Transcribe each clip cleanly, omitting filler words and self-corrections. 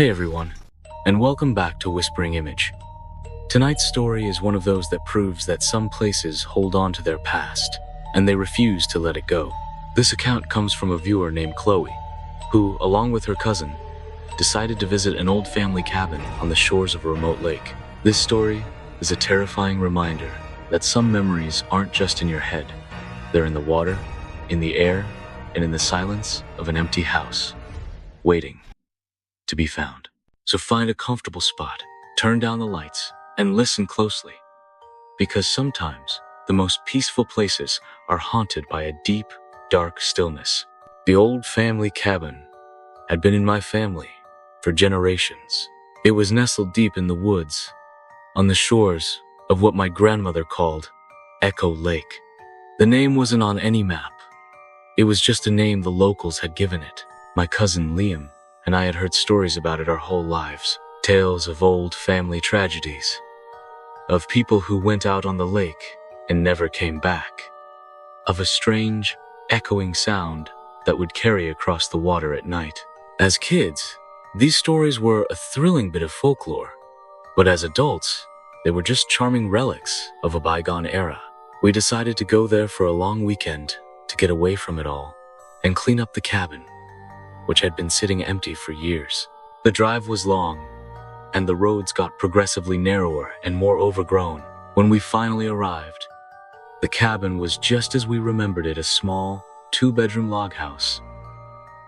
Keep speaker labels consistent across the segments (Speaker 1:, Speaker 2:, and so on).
Speaker 1: Hey everyone, and welcome back to Whispering Image. Tonight's story is one of those that proves that some places hold on to their past, and they refuse to let it go. This account comes from a viewer named Chloe, who, along with her cousin, decided to visit an old family cabin on the shores of a remote lake. This story is a terrifying reminder that some memories aren't just in your head. They're in the water, in the air, and in the silence of an empty house, waiting to be found. So find a comfortable spot, turn down the lights, and listen closely. Because sometimes the most peaceful places are haunted by a deep, dark stillness. The old family cabin had been in my family for generations. It was nestled deep in the woods, on the shores of what my grandmother called Echo Lake. The name wasn't on any map. It was just a name the locals had given it. My cousin Liam and I had heard stories about it our whole lives. Tales of old family tragedies, of people who went out on the lake and never came back, of a strange, echoing sound that would carry across the water at night. As kids, these stories were a thrilling bit of folklore, but as adults, they were just charming relics of a bygone era. We decided to go there for a long weekend to get away from it all and clean up the cabin, which had been sitting empty for years. The drive was long, and the roads got progressively narrower and more overgrown. When we finally arrived, the cabin was just as we remembered it, a small, two-bedroom log house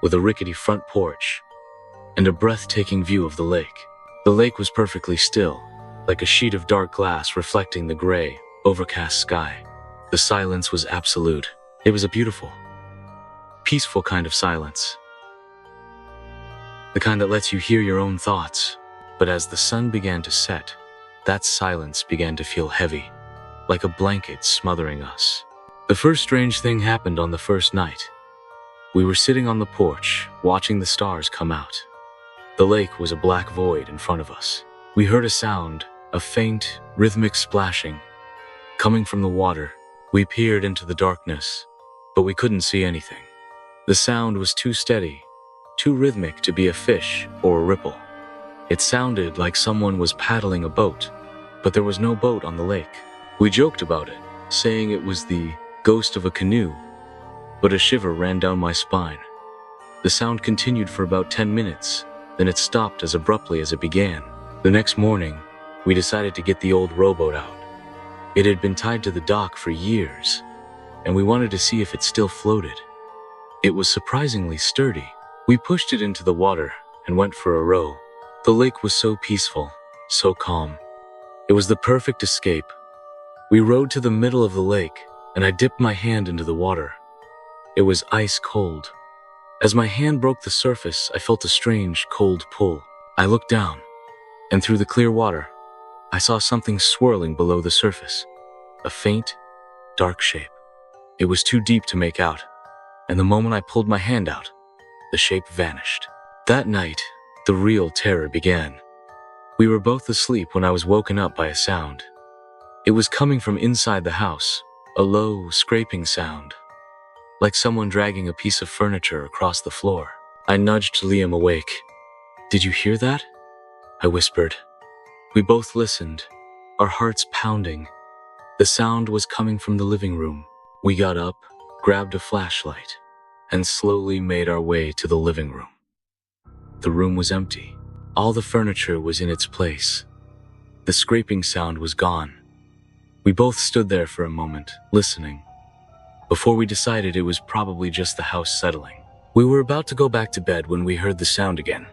Speaker 1: with a rickety front porch and a breathtaking view of the lake. The lake was perfectly still, like a sheet of dark glass reflecting the gray, overcast sky. The silence was absolute. It was a beautiful, peaceful kind of silence. The kind that lets you hear your own thoughts. But as the sun began to set, that silence began to feel heavy, like a blanket smothering us. The first strange thing happened on the first night. We were sitting on the porch, watching the stars come out. The lake was a black void in front of us. We heard a sound, a faint, rhythmic splashing, coming from the water. We peered into the darkness, but we couldn't see anything. The sound was too steady, too rhythmic to be a fish or a ripple. It sounded like someone was paddling a boat, but there was no boat on the lake. We joked about it, saying it was the ghost of a canoe, but a shiver ran down my spine. The sound continued for about 10 minutes, then it stopped as abruptly as it began. The next morning, we decided to get the old rowboat out. It had been tied to the dock for years, and we wanted to see if it still floated. It was surprisingly sturdy. We pushed it into the water and went for a row. The lake was so peaceful, so calm. It was the perfect escape. We rowed to the middle of the lake, and I dipped my hand into the water. It was ice cold. As my hand broke the surface, I felt a strange, cold pull. I looked down, and through the clear water, I saw something swirling below the surface. A faint, dark shape. It was too deep to make out, and the moment I pulled my hand out, the shape vanished. That night, the real terror began. We were both asleep when I was woken up by a sound. It was coming from inside the house, a low, scraping sound, like someone dragging a piece of furniture across the floor. I nudged Liam awake. "Did you hear that?" I whispered. We both listened, our hearts pounding. The sound was coming from the living room. We got up, grabbed a flashlight, and slowly made our way to the living room. The room was empty. All the furniture was in its place. The scraping sound was gone. We both stood there for a moment, listening, before we decided it was probably just the house settling. We were about to go back to bed when we heard the sound again,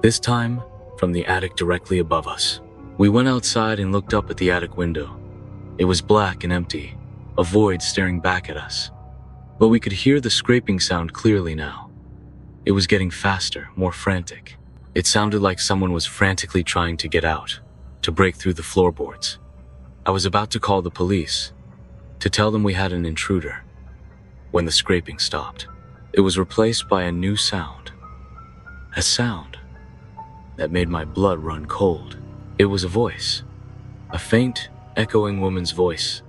Speaker 1: this time from the attic directly above us. We went outside and looked up at the attic window. It was black and empty, a void staring back at us. But we could hear the scraping sound clearly now. It was getting faster, more frantic. It sounded like someone was frantically trying to get out, to break through the floorboards. I was about to call the police, to tell them we had an intruder, when the scraping stopped. It was replaced by a new sound. A sound that made my blood run cold. It was a voice, a faint, echoing woman's voice,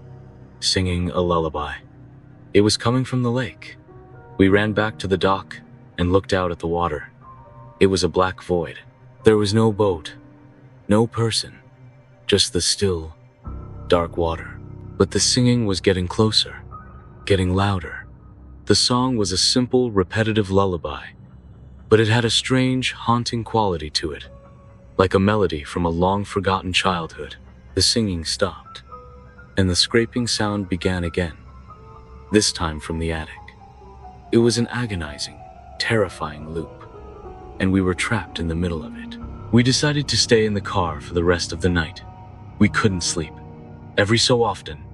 Speaker 1: singing a lullaby. It was coming from the lake. We ran back to the dock and looked out at the water. It was a black void, There was no boat, no person, just the still, dark water. But the singing was getting closer, getting louder. The song was a simple, repetitive lullaby, but it had a strange, haunting quality to it, like a melody from a long-forgotten childhood. The singing stopped, and the scraping sound began again, this time from the attic. It was an agonizing, terrifying loop, and we were trapped in the middle of it. We decided to stay in the car for the rest of the night. We couldn't sleep. Every so often,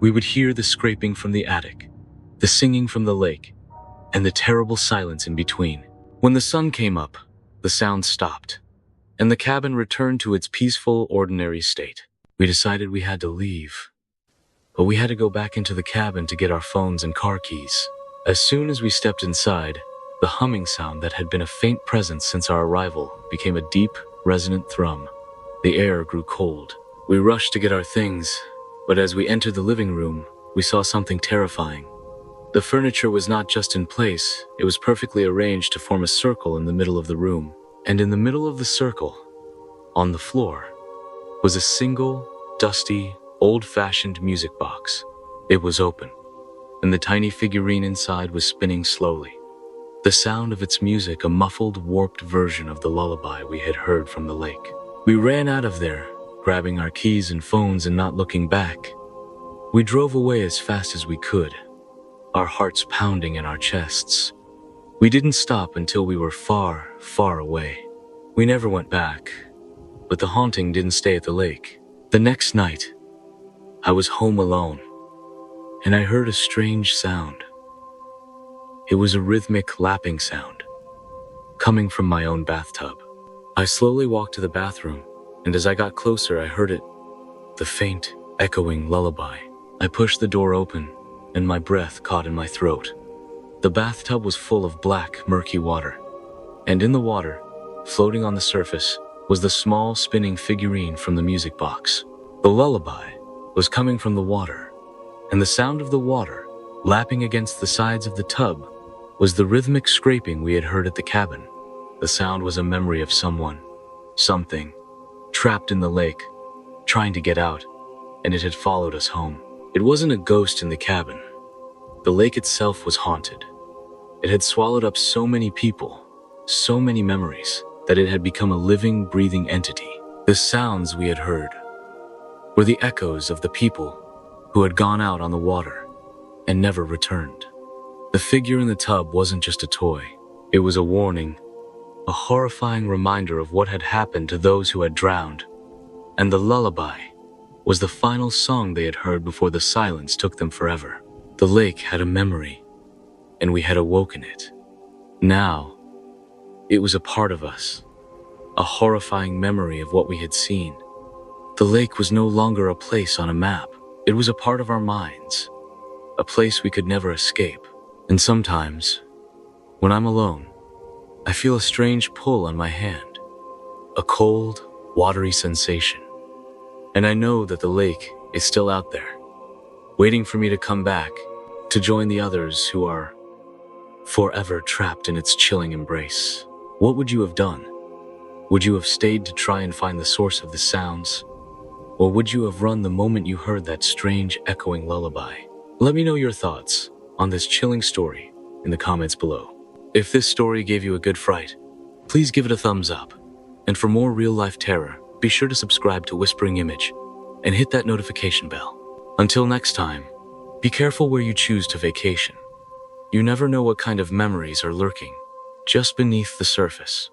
Speaker 1: we would hear the scraping from the attic, the singing from the lake, and the terrible silence in between. When the sun came up, the sound stopped, and the cabin returned to its peaceful, ordinary state. We decided we had to leave, but we had to go back into the cabin to get our phones and car keys. As soon as we stepped inside, the humming sound that had been a faint presence since our arrival became a deep, resonant thrum. The air grew cold. We rushed to get our things, but as we entered the living room, we saw something terrifying. The furniture was not just in place, it was perfectly arranged to form a circle in the middle of the room. And in the middle of the circle, on the floor, was a single, dusty, old-fashioned music box. It was open, and the tiny figurine inside was spinning slowly. The sound of its music, a muffled, warped version of the lullaby we had heard from the lake. We ran out of there, grabbing our keys and phones and not looking back. We drove away as fast as we could, our hearts pounding in our chests. We didn't stop until we were far, far away. We never went back, but the haunting didn't stay at the lake. The next night, I was home alone, and I heard a strange sound. It was a rhythmic lapping sound, coming from my own bathtub. I slowly walked to the bathroom, and as I got closer, I heard it, the faint, echoing lullaby. I pushed the door open, and my breath caught in my throat. The bathtub was full of black, murky water, and in the water, floating on the surface, was the small, spinning figurine from the music box. The lullaby was coming from the water, and the sound of the water, lapping against the sides of the tub, was the rhythmic scraping we had heard at the cabin. The sound was a memory of someone, something, trapped in the lake, trying to get out, and it had followed us home. It wasn't a ghost in the cabin. The lake itself was haunted. It had swallowed up so many people, so many memories, that it had become a living, breathing entity. The sounds we had heard were the echoes of the people who had gone out on the water and never returned. The figure in the tub wasn't just a toy. It was a warning, a horrifying reminder of what had happened to those who had drowned. And the lullaby was the final song they had heard before the silence took them forever. The lake had a memory, and we had awoken it. Now, it was a part of us, a horrifying memory of what we had seen. The lake was no longer a place on a map. It was a part of our minds, a place we could never escape. And sometimes, when I'm alone, I feel a strange pull on my hand, a cold, watery sensation. And I know that the lake is still out there, waiting for me to come back, to join the others who are forever trapped in its chilling embrace. What would you have done? Would you have stayed to try and find the source of the sounds? Or would you have run the moment you heard that strange echoing lullaby? Let me know your thoughts on this chilling story in the comments below. If this story gave you a good fright, please give it a thumbs up. And for more real-life terror, be sure to subscribe to Whispering Image and hit that notification bell. Until next time, be careful where you choose to vacation. You never know what kind of memories are lurking just beneath the surface.